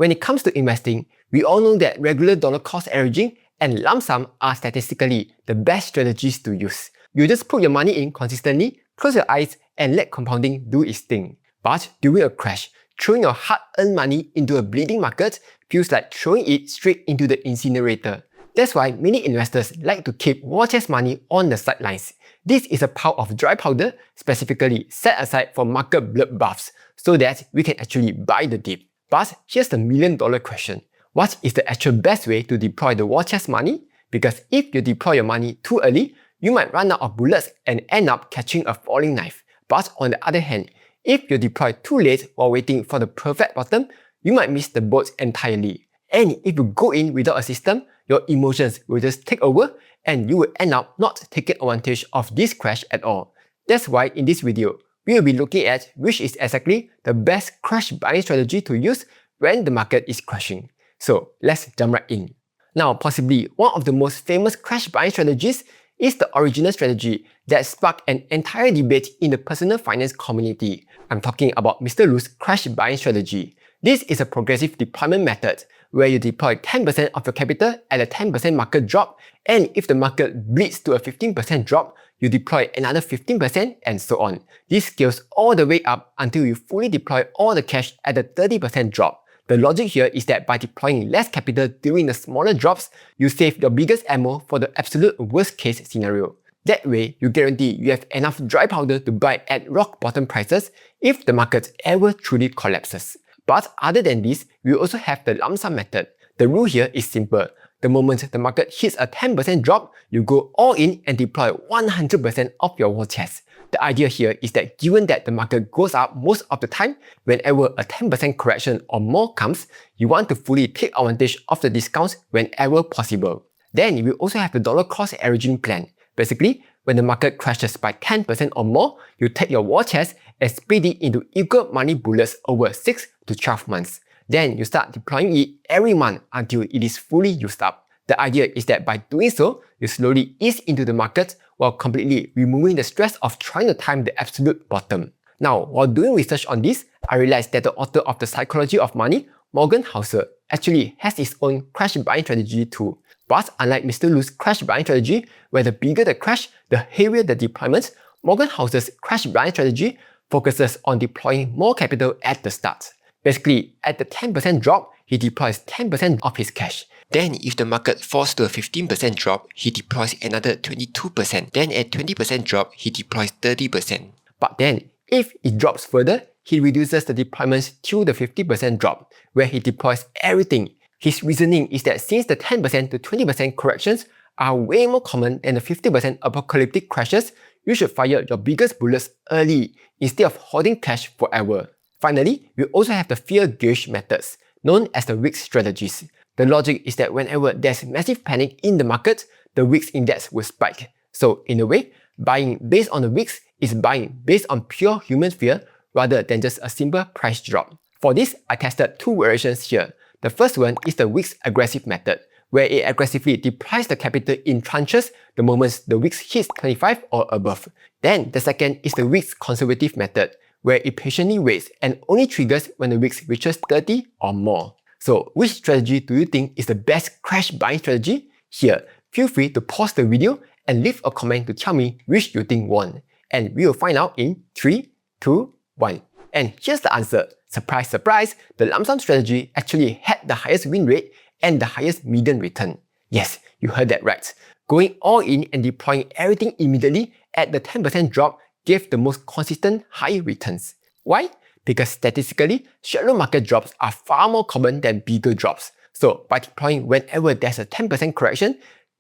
When it comes to investing, we all know that regular dollar cost averaging and lump sum are statistically the best strategies to use. You just put your money in consistently, close your eyes, and let compounding do its thing. But during a crash, throwing your hard-earned money into a bleeding market feels like throwing it straight into the incinerator. That's why many investors like to keep Warchest money on the sidelines. This is a pile of dry powder specifically set aside for market bloodbaths so that we can actually buy the dip. But here's the million-dollar question. What is the actual best way to deploy the Warchest money? Because if you deploy your money too early, you might run out of bullets and end up catching a falling knife. But on the other hand, if you deploy too late while waiting for the perfect bottom, you might miss the boat entirely. And if you go in without a system, your emotions will just take over and you will end up not taking advantage of this crash at all. That's why in this video, we will be looking at which is exactly the best crash buying strategy to use when the market is crashing. So let's jump right in. Now, possibly one of the most famous crash buying strategies is the original strategy that sparked an entire debate in the personal finance community. I'm talking about Mr. Lu's crash buying strategy. This is a progressive deployment method where you deploy 10% of your capital at a 10% market drop, and if the market bleeds to a 15% drop, you deploy another 15% and so on. This scales all the way up until you fully deploy all the cash at a 30% drop. The logic here is that by deploying less capital during the smaller drops, you save your biggest ammo for the absolute worst case scenario. That way, you guarantee you have enough dry powder to buy at rock bottom prices if the market ever truly collapses. But other than this, we also have the lump sum method. The rule here is simple. The moment the market hits a 10% drop, you go all in and deploy 100% of your war chest. The idea here is that given that the market goes up most of the time, whenever a 10% correction or more comes, you want to fully take advantage of the discounts whenever possible. Then we also have the dollar cost averaging plan. Basically, when the market crashes by 10% or more, you take your war chest and split it into equal money bullets over 6 to 12 months. Then you start deploying it every month until it is fully used up. The idea is that by doing so, you slowly ease into the market while completely removing the stress of trying to time the absolute bottom. Now, while doing research on this, I realized that the author of The Psychology of Money, Morgan Housel, actually has his own crash buying strategy too. But unlike Mr. Lu's crash buying strategy, where the bigger the crash, the heavier the deployments, Morgan Housel's crash buying strategy focuses on deploying more capital at the start. Basically, at the 10% drop, he deploys 10% of his cash. Then if the market falls to a 15% drop, he deploys another 22%. Then at 20% drop, he deploys 30%. But then, if it drops further, he reduces the deployments to the 50% drop, where he deploys everything. His reasoning is that since the 10% to 20% corrections are way more common than the 50% apocalyptic crashes, you should fire your biggest bullets early instead of holding cash forever. Finally, we also have the fear gauge methods, known as the weak strategies. The logic is that whenever there's massive panic in the market, the weak index will spike. So in a way, buying based on the weaks is buying based on pure human fear rather than just a simple price drop. For this, I tested two variations here. The first one is the weeks aggressive method, where it aggressively deploys the capital in tranches the moment the weeks hits 25 or above. Then the second is the weeks conservative method, where it patiently waits and only triggers when the weeks reaches 30 or more. So which strategy do you think is the best crash buying strategy? Here, feel free to pause the video and leave a comment to tell me which you think won. And we will find out in 3, 2, 1. And here's the answer. Surprise, surprise, the lump sum strategy actually had the highest win rate and the highest median return. Yes, you heard that right. Going all in and deploying everything immediately at the 10% drop gave the most consistent high returns. Why? Because statistically, shallow market drops are far more common than bigger drops. So by deploying whenever there's a 10% correction,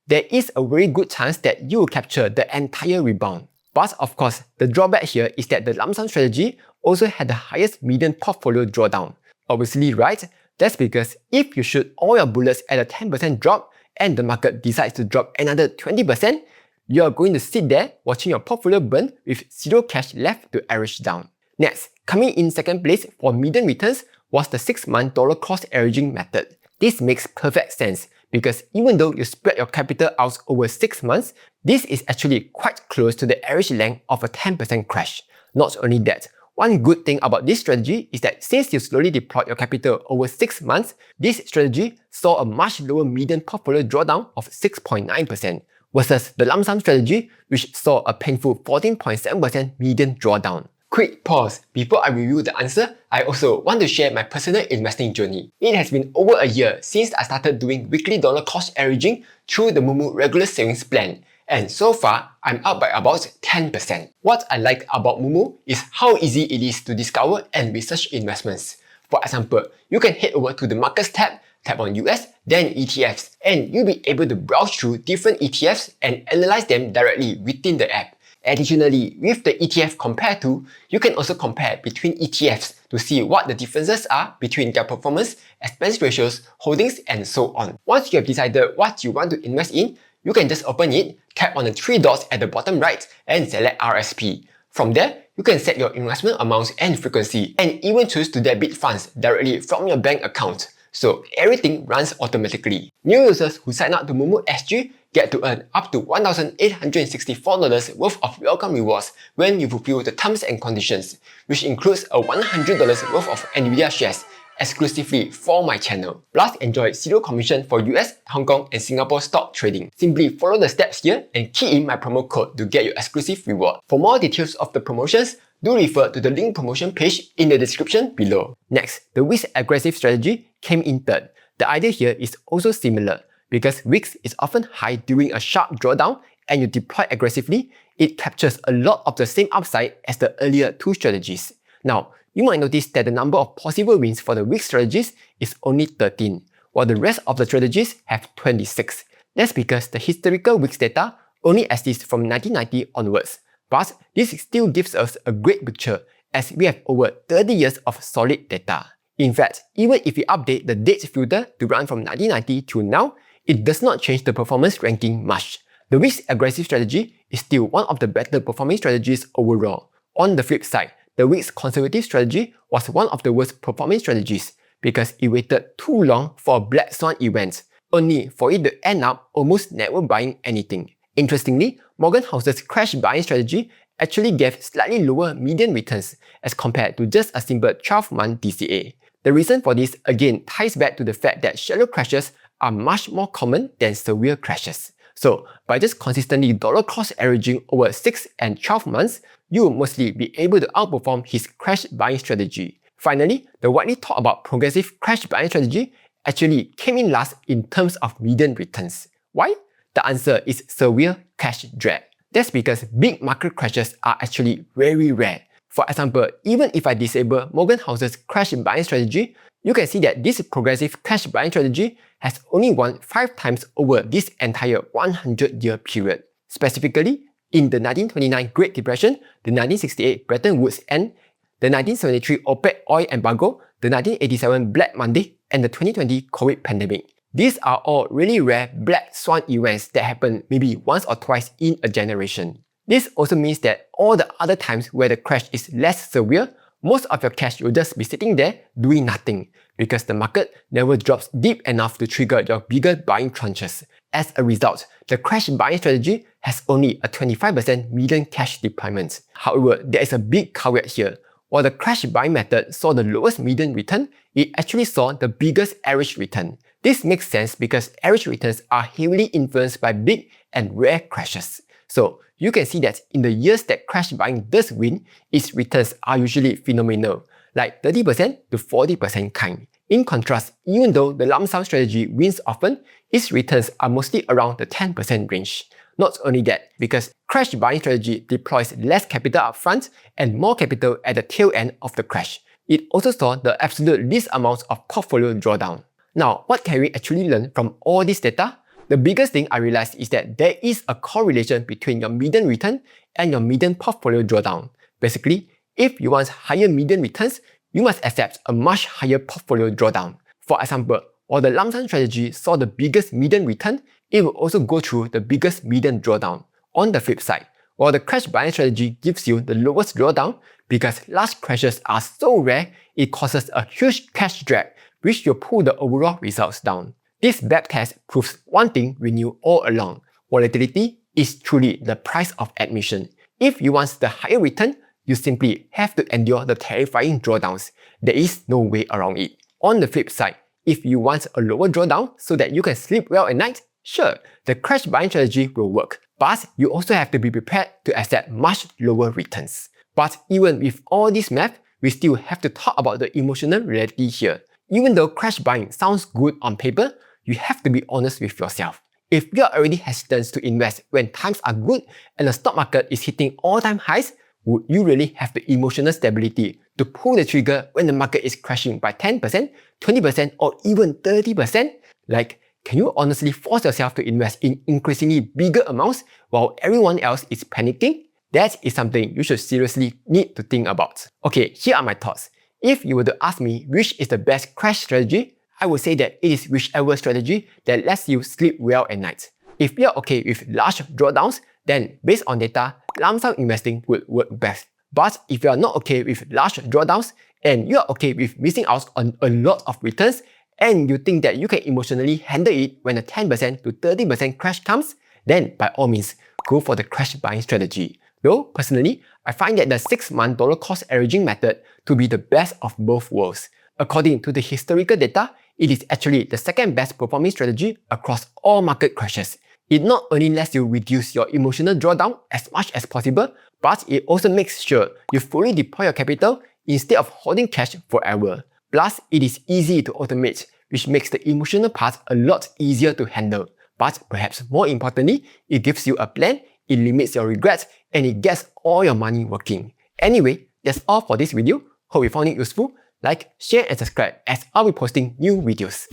there is a very good chance that you will capture the entire rebound. But of course, the drawback here is that the lump sum strategy also had the highest median portfolio drawdown. Obviously, right? That's because if you shoot all your bullets at a 10% drop and the market decides to drop another 20%, you are going to sit there watching your portfolio burn with zero cash left to average down. Next, coming in second place for median returns was the 6-month dollar cost averaging method. This makes perfect sense because even though you spread your capital out over 6 months, this is actually quite close to the average length of a 10% crash. Not only that, One good thing about this strategy is that since you slowly deployed your capital over 6 months, this strategy saw a much lower median portfolio drawdown of 6.9% versus the lump sum strategy, which saw a painful 14.7% median drawdown. Quick pause. Before I review the answer, I also want to share my personal investing journey. It has been over a year since I started doing weekly dollar cost averaging through the Moomoo regular savings plan. And so far, I'm up by about 10%. What I like about Moomoo is how easy it is to discover and research investments. For example, you can head over to the Markets tab, tap on US, then ETFs, and you'll be able to browse through different ETFs and analyze them directly within the app. Additionally, with the ETF compare to, you can also compare between ETFs to see what the differences are between their performance, expense ratios, holdings, and so on. Once you have decided what you want to invest in, you can just open it, tap on the 3 dots at the bottom right, and select RSP. From there, you can set your investment amounts and frequency, and even choose to debit funds directly from your bank account. So everything runs automatically. New users who sign up to Moomoo SG get to earn up to $1,864 worth of welcome rewards when you fulfill the terms and conditions, which includes a $100 worth of Nvidia shares exclusively for my channel. Plus, enjoy zero commission for US, Hong Kong, and Singapore stock trading. Simply follow the steps here and key in my promo code to get your exclusive reward. For more details of the promotions, do refer to the link promotion page in the description below. Next, the risk aggressive strategy came in third. The idea here is also similar. Because risk is often high during a sharp drawdown and you deploy aggressively, it captures a lot of the same upside as the earlier two strategies. Now, you might notice that the number of possible wins for the risk strategies is only 13, while the rest of the strategies have 26. That's because the historical risk data only exists from 1990 onwards. But this still gives us a great picture as we have over 30 years of solid data. In fact, even if we update the dates filter to run from 1990 to now, it does not change the performance ranking much. The risk-aggressive strategy is still one of the better performing strategies overall. On the flip side, the risk-conservative strategy was one of the worst performing strategies because it waited too long for a black swan event, only for it to end up almost never buying anything. Interestingly, Morgan Housel's crash buying strategy actually gave slightly lower median returns as compared to just a simple 12-month DCA. The reason for this again ties back to the fact that shallow crashes are much more common than severe crashes. So, by just consistently dollar cost averaging over 6 and 12 months, you will mostly be able to outperform his crash buying strategy. Finally, the widely talked about progressive crash buying strategy actually came in last in terms of median returns. Why? The answer is severe cash drag. That's because big market crashes are actually very rare. For example, even if I disable Morgan Housel's crash buying strategy, you can see that this progressive cash buying strategy has only won 5 times over this entire 100-year period. Specifically, in the 1929 Great Depression, the 1968 Bretton Woods end, the 1973 OPEC oil embargo, the 1987 Black Monday, and the 2020 COVID pandemic. These are all really rare black swan events that happen maybe once or twice in a generation. This also means that all the other times where the crash is less severe, most of your cash will just be sitting there doing nothing because the market never drops deep enough to trigger your bigger buying tranches. As a result, the crash buying strategy has only a 25% median cash deployment. However, there is a big caveat here. While the crash buying method saw the lowest median return, it actually saw the biggest average return. This makes sense because average returns are heavily influenced by big and rare crashes. So, you can see that in the years that crash buying does win, its returns are usually phenomenal, like 30% to 40% kind. In contrast, even though the lump sum strategy wins often, its returns are mostly around the 10% range. Not only that, because crash buying strategy deploys less capital upfront and more capital at the tail end of the crash, it also saw the absolute least amount of portfolio drawdown. Now, what can we actually learn from all this data? The biggest thing I realized is that there is a correlation between your median return and your median portfolio drawdown. Basically, if you want higher median returns, you must accept a much higher portfolio drawdown. For example, while the lump sum strategy saw the biggest median return, it will also go through the biggest median drawdown. On the flip side, while the crash buying strategy gives you the lowest drawdown, because large crashes are so rare, it causes a huge cash drag, which will pull the overall results down. This backtest proves one thing we knew all along. Volatility is truly the price of admission. If you want the higher return, you simply have to endure the terrifying drawdowns. There is no way around it. On the flip side, if you want a lower drawdown so that you can sleep well at night, sure, the crash buying strategy will work, but you also have to be prepared to accept much lower returns. But even with all this math, we still have to talk about the emotional reality here. Even though crash buying sounds good on paper, you have to be honest with yourself. If you are already hesitant to invest when times are good and the stock market is hitting all-time highs, would you really have the emotional stability to pull the trigger when the market is crashing by 10%, 20% or even 30%? Like, can you honestly force yourself to invest in increasingly bigger amounts while everyone else is panicking? That is something you should seriously need to think about. Okay, here are my thoughts. If you were to ask me which is the best crash strategy, I would say that it is whichever strategy that lets you sleep well at night. If you're okay with large drawdowns, then based on data, lump sum investing would work best. But if you're not okay with large drawdowns and you're okay with missing out on a lot of returns and you think that you can emotionally handle it when a 10% to 30% crash comes, then by all means, go for the crash buying strategy. Though, personally, I find that the 6-month dollar cost averaging method to be the best of both worlds. According to the historical data, it is actually the second best performing strategy across all market crashes. It not only lets you reduce your emotional drawdown as much as possible, but it also makes sure you fully deploy your capital instead of holding cash forever. Plus, it is easy to automate, which makes the emotional part a lot easier to handle. But perhaps more importantly, it gives you a plan, it limits your regrets, and it gets all your money working. Anyway, that's all for this video. Hope you found it useful. Like, share and subscribe as I'll be posting new videos.